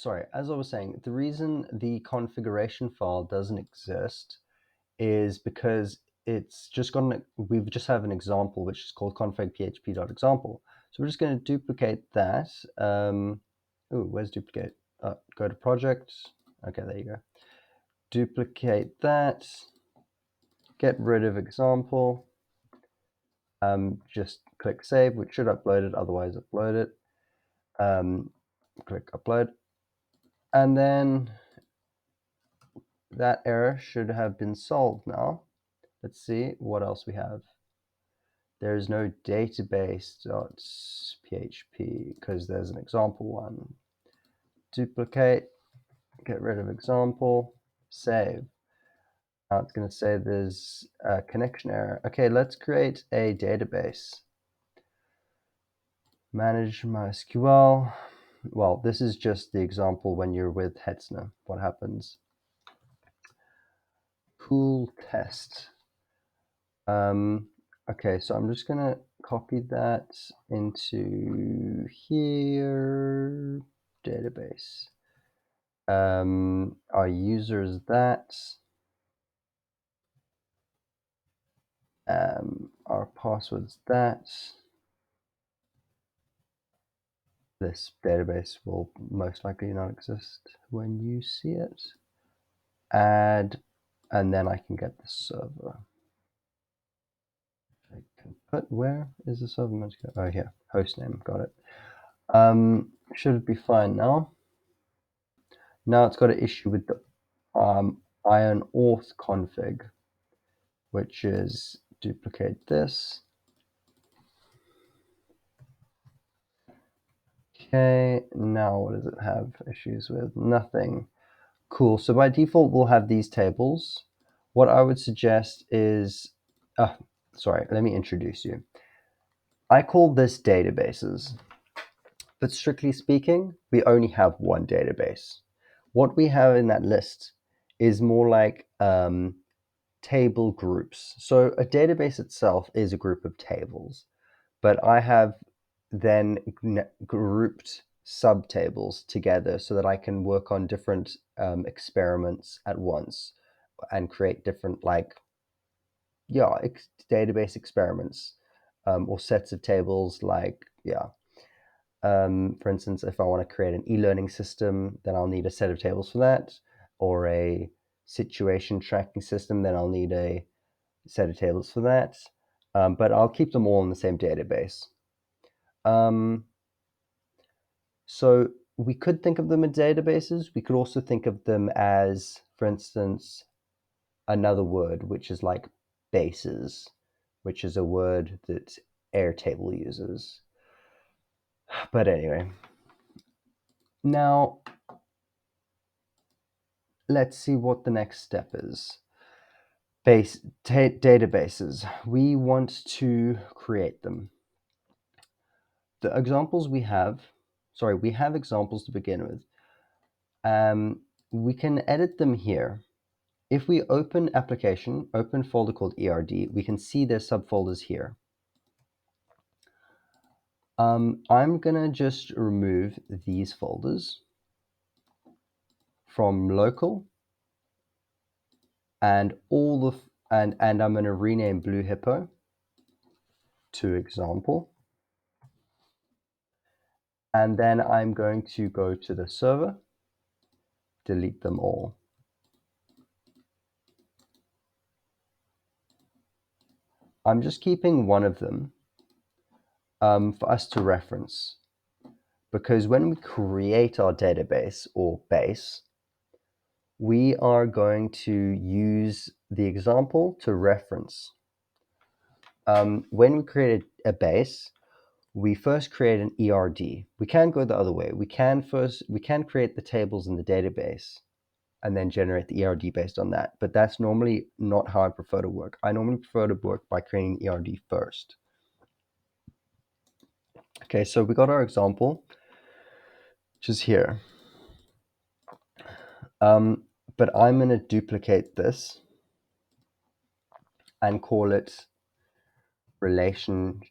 sorry, as I was saying, the reason the configuration file doesn't exist is because we've just have an example which is called config.php.example. So we're just going to duplicate that. Where's duplicate? Go to project. Okay, there you go. Duplicate that. Get rid of example. Just click save, which should upload it, otherwise upload it. Click upload. And then that error should have been solved now. Let's see what else we have. There is no database.php because there's an example one. Duplicate, get rid of example, save. Now it's going to say there's a connection error. Okay, let's create a database. Manage MySQL. Well, this is just the example when you're with Hetzner, what happens. Cool test. Okay, so I'm just gonna copy that into here, database. Our user is that. Our password's that. This database will most likely not exist when you see it. Add, and then I can get the server. I can put, where is the server meant to go? Oh, here, hostname, got it. Should be fine now. Now it's got an issue with the iron auth config, which is duplicate this. Okay, now what does it have issues with? Nothing. Cool, so by default we'll have these tables. What I would suggest is, sorry, let me introduce you. I call this databases, but strictly speaking, we only have one database. What we have in that list is more like table groups. So a database itself is a group of tables, but I have then grouped subtables together so that I can work on different experiments at once and create different database experiments or sets of tables for instance, if I want to create an e-learning system, then I'll need a set of tables for that, or a situation tracking system, then I'll need a set of tables for that. But I'll keep them all in the same database. So we could think of them as databases. We could also think of them as, for instance, another word, which is like bases, which is a word that Airtable uses. But anyway, now let's see what the next step is. Databases. We want to create them. The examples we have examples to begin with. We can edit them here. If we open application, open folder called ERD, we can see their subfolders here. I'm gonna just remove these folders from local and and I'm gonna rename Blue Hippo to example. And then I'm going to go to the server, delete them all. I'm just keeping one of them for us to reference, because when we create our database or base, we are going to use the example to reference. When we create a base, we first create an ERD. We can go the other way. We can create the tables in the database and then generate the ERD based on that. But that's normally not how I prefer to work. I normally prefer to work by creating the ERD first. Okay, so we got our example, which is here. But I'm going to duplicate this and call it relation